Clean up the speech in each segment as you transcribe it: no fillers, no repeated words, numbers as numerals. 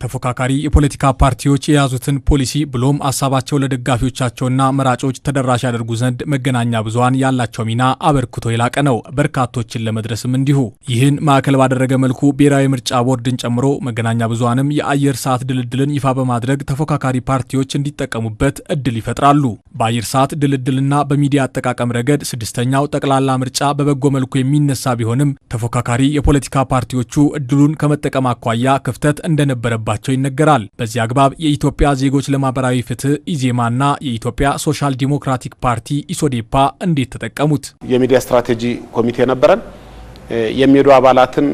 ተፎካካሪ የፖለቲካ ፓርቲዎች የያዙትን ፖሊሲ ብሎም ሐሳባቸው ለደጋፊዎቻቸውና መራጮች ተደራሽ ያደርጉ ዘንድ መገናኛ ብዙሃን ያላቸው ሚና አበርክቶ የላቀ ነው። በርካቶችን ለመድረስም እንዲሁ። ይህን ማዕከል ባደረገ መልኩ ብሔራዊ ምርጫ ቦርድን ጨምሮ መገናኛ ብዙሃንም የአየር ሰዓት ድልድልን ይፋ በማድረግ ተፎካካሪ ፓርቲዎች እንዲጠቀሙበት እድል ይፈጥራሉ። በአየር ሰዓት ድልድልና በሚዲያ አጠቃቀም ረገድ ስድስተኛው ጠቅላላ ምርጫ በበጎ መልኩ የሚነሳ ቢሆንም ተፎካካሪ የፖለቲካ ፓርቲዎቹ እድሉን ከመጠቀም አኳያ ክፍተት እንደነበረባቸው ይነገራል። በዚህ አግባብ የኢትዮጵያ ዜጎች ለማህበራዊ ፍትህ ኢዜማና የኢትዮጵያ ሶሻል ዲሞክራቲክ ፓርቲ ኢሶዴፓ እንዴት ተጠቀሙት? የሚዲያ ስትራቴጂ ኮሚቴ ነበረን። የሚሄዱ አባላትን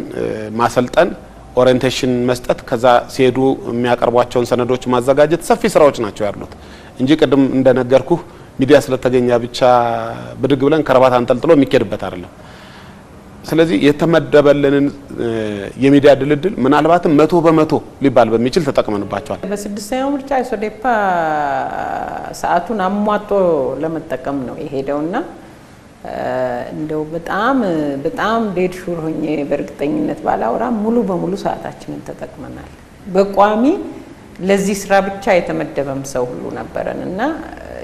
ማሰልጠን፣ ኦሪየንቴሽን መስጠት፣ ከዛ ሲሄዱ የሚያቀርቧቸውን ሰነዶች ማዘጋጀት ሰፊ ስራዎች ናቸው ያሉት እንጂ ቅድም እንደነገርኩ ሚዲያ ስለተገኘ ብቻ ብድግ ብለን ከረባት አንጠልጥሎ የሚከድበት አይደለም። ስለዚህ የተመደበልንን የሚዲያ ድልድል ምናልባትም 100% ሊባል በሚችል ተጠቅመንባቸዋል። በስድስተኛው ምርጫ ኢሶዴፓ ሰዓቱን አሟጦ ለመጠቀም ነው የሄደውና እንደው በጣም ዴድ ሹር ሆኜ በእርግጠኝነት ባላወራ ሙሉ በሙሉ ሰዓታችንን ተጠቅመናል። በቋሚ ለዚህ ስራ ብቻ የተመደበም ሰው ሁሉ ነበረንና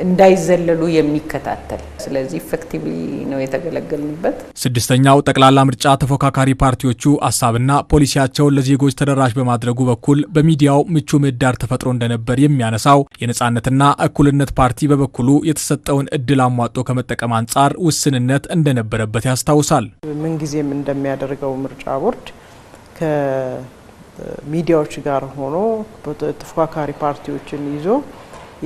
እንዳይዘለሉ የሚከታተል ስለዚህ ኢፌክቲቭሊ ነው የተገለገልንበት። ስድስተኛው ጠቅላላ ምርጫ ተፎካካሪ ፓርቲዎቹ ሐሳብና ፖሊሲያቸውን ለዜጎች ተደራሽ በማድረጉ በኩል በሚዲያው ምቹ ምህዳር ተፈጥሮ እንደነበር የሚያነሳው የነጻነትና እኩልነት ፓርቲ በበኩሉ የተሰጠውን እድል አሟጦ ከመጠቀም አንጻር ውስንነት እንደነበረበት ያስታውሳል። ምን ጊዜም እንደሚያደርገው ምርጫ ቦርድ ከሚዲያዎች ጋር ሆኖ ተፎካካሪ ፓርቲዎችን ይዞ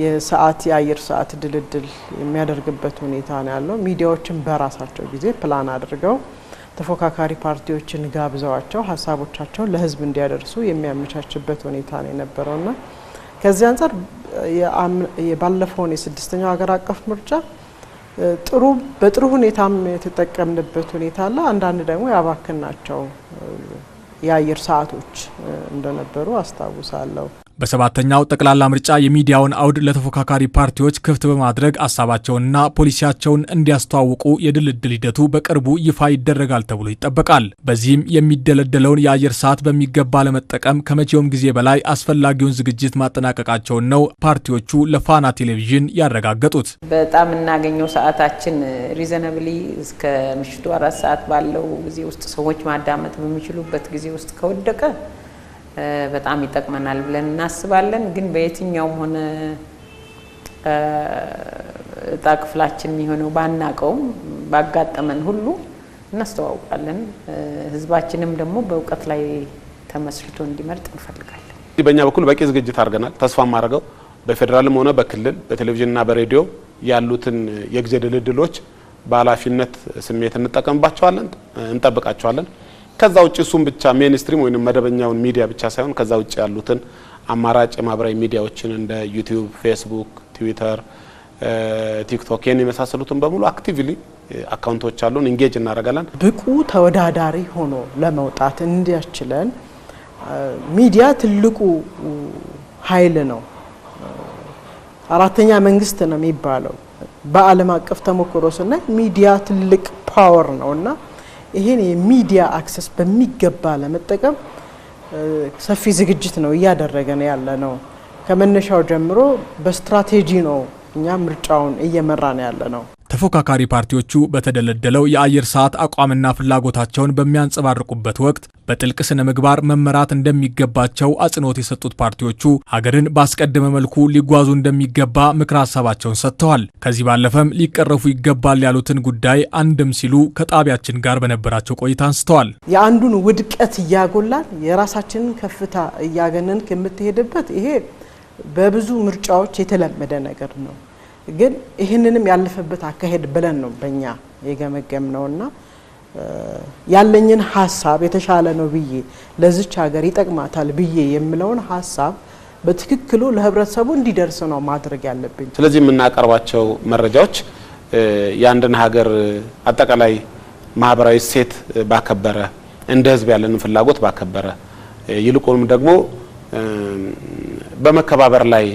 የአየር ሰዓት ድልድል የሚያደርግበት ሁኔታ ነው ያለው። ሚዲያዎችን በራሳቸው ጊዜ ፕላን አድርገው ተፎካካሪ ፓርቲዎችን ጋብዘዋቸው ሀሳቦቻቸውን ለህዝብ እንዲያደርሱ የሚያመቻችበት ሁኔታ ነው የነበረውና ከዚህ አንፃር የባለፈውን የስድስተኛው ሀገር አቀፍ ምርጫ በጥሩ ሁኔታም የተጠቀምንበት ሁኔታ አለ። አንዳንድ ደግሞ ያባክናቸው የአየር ሰዓቶች እንደነበሩ አስታውሳለሁ። በሰባተኛው ጠቅላላ ምርጫ የሚዲያውን አውድ ለተፎካካሪ ፓርቲዎች ክፍት በማድረግ ሐሳባቸውንና ፖሊሲያቸውን እንዲያስተዋውቁ የድልድል ሂደቱ በቅርቡ ይፋ ይደረጋል ተብሎ ይጠበቃል። በዚህም የሚደለደለውን የአየር ሰዓት በሚገባ ለመጠቀም ከመቼውም ጊዜ በላይ አስፈላጊውን ዝግጅት ማጠናቀቃቸውን ነው ፓርቲዎቹ ለፋና ቴሌቪዥን ያረጋገጡት። በጣም እናገኘው ሰዓታችን ሪዘናብሊ እስከ ምሽቱ 4 ሰዓት ባለው ጊዜ ውስጥ ሰዎች ማዳመጥ በሚችሉበት ጊዜ ውስጥ ከወደቀ በጣም ይጠቅመናል ብለን እናስባለን። ግን በየትኛውም ሆነ እጣ ክፍላችን የሚሆነው ባናቀውም ባጋጠመን ሁሉ እናስተዋውቃለን። ህዝባችንም ደግሞ በእውቀት ላይ ተመስርቶ እንዲመርጥ እንፈልጋለን። በእኛ በኩል በቂ ዝግጅት አድርገናል። ተስፋ ማድረገው በፌደራልም ሆነ በክልል በቴሌቪዥንና በሬዲዮ ያሉትን የጊዜ ድልድሎች በኃላፊነት ስሜት እንጠቀምባቸዋለን፣ እንጠብቃቸዋለን። ከዛ ውጪ እሱም ብቻ ሜንስትሪም ወይንም መደበኛውን ሚዲያ ብቻ ሳይሆን ከዛ ውጪ ያሉትን አማራጭ የማህበራዊ ሚዲያዎችን እንደ ዩቲዩብ፣ ፌስቡክ፣ ትዊተር፣ ቲክቶክ የመሳሰሉትን በሙሉ አክቲቭሊ አካውንቶች አሉን፣ ኢንጌጅ እናደርጋለን። ብቁ ተወዳዳሪ ሆኖ ለመውጣት እንዲያስችለን ሚዲያ ትልቁ ኃይል ነው። አራተኛ መንግስት ነው የሚባለው በዓለም አቀፍ ተሞክሮ ስናይ ሚዲያ ትልቅ ፓወር ነውና ይሄን የሚዲያ አክሰስ በሚገባ ለመጠቀም ሰፊ ዝግጅት ነው እያደረገን ያለ ነው። ከመነሻው ጀምሮ በስትራቴጂ ነው እኛ ምርጫውን እየመራን ያለ ነው። ተፎካካሪ ፓርቲዎቹ በተደለደለው የአየር ሰዓት አቋምና ፍላጎታቸውን በሚያንጸባርቁበት ወቅት በጥልቅ ስነ ምግባር መመራት እንደሚገባቸው አጽንኦት የሰጡት ፓርቲዎቹ ሀገርን ባስቀደመ መልኩ ሊጓዙ እንደሚገባ ምክረ ሀሳባቸውን ሰጥተዋል። ከዚህ ባለፈም ሊቀረፉ ይገባል ያሉትን ጉዳይ አንድም ሲሉ ከጣቢያችን ጋር በነበራቸው ቆይታ አንስተዋል። የአንዱን ውድቀት እያጎላን የራሳችንን ከፍታ እያገነን ከምትሄድበት ይሄ በብዙ ምርጫዎች የተለመደ ነገር ነው። ግን ይህንንም ያለፈበት አካሄድ ብለን ነው በእኛ የገመገምነውና ያለኝን ሐሳብ የተሻለ ነው ብዬ ለዚች ሀገር ይጠቅማታል ብዬ የምለውን ሐሳብ በትክክሉ ለህብረተሰቡ እንዲደርስ ነው ማድረግ ያለብኝ። ስለዚህ የምናቀርባቸው መረጃዎች የአንድን ሀገር አጠቃላይ ማህበራዊ ሴት ባከበረ እንደ ህዝብ ያለንን ፍላጎት ባከበረ ይልቁንም ደግሞ በመከባበር ላይ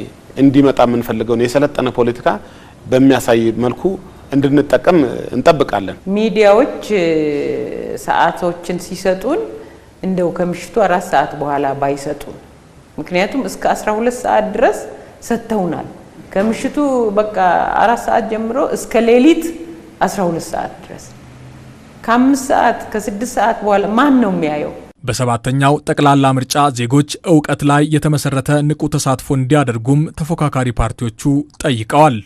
እንዲመጣ የምንፈልገው ነው የሰለጠነ ፖለቲካ በሚያሳይ መልኩ እንድንጠቀም እንጠብቃለን። ሚዲያዎች ሰዓቶችን ሲሰጡን እንደው ከምሽቱ 4 ሰዓት በኋላ ባይሰጡን ምክንያቱም እስከ 12 ሰዓት ድረስ ሰጥተውናል። ከምሽቱ በቃ 4 ሰዓት ጀምሮ እስከ ሌሊት 12 ሰዓት ድረስ ከ5 ሰዓት ከ6 ሰዓት በኋላ ማን ነው የሚያየው? በሰባተኛው ጠቅላላ ምርጫ ዜጎች እውቀት ላይ የተመሰረተ ንቁ ተሳትፎ እንዲያደርጉም ተፎካካሪ ፓርቲዎቹ ጠይቀዋል።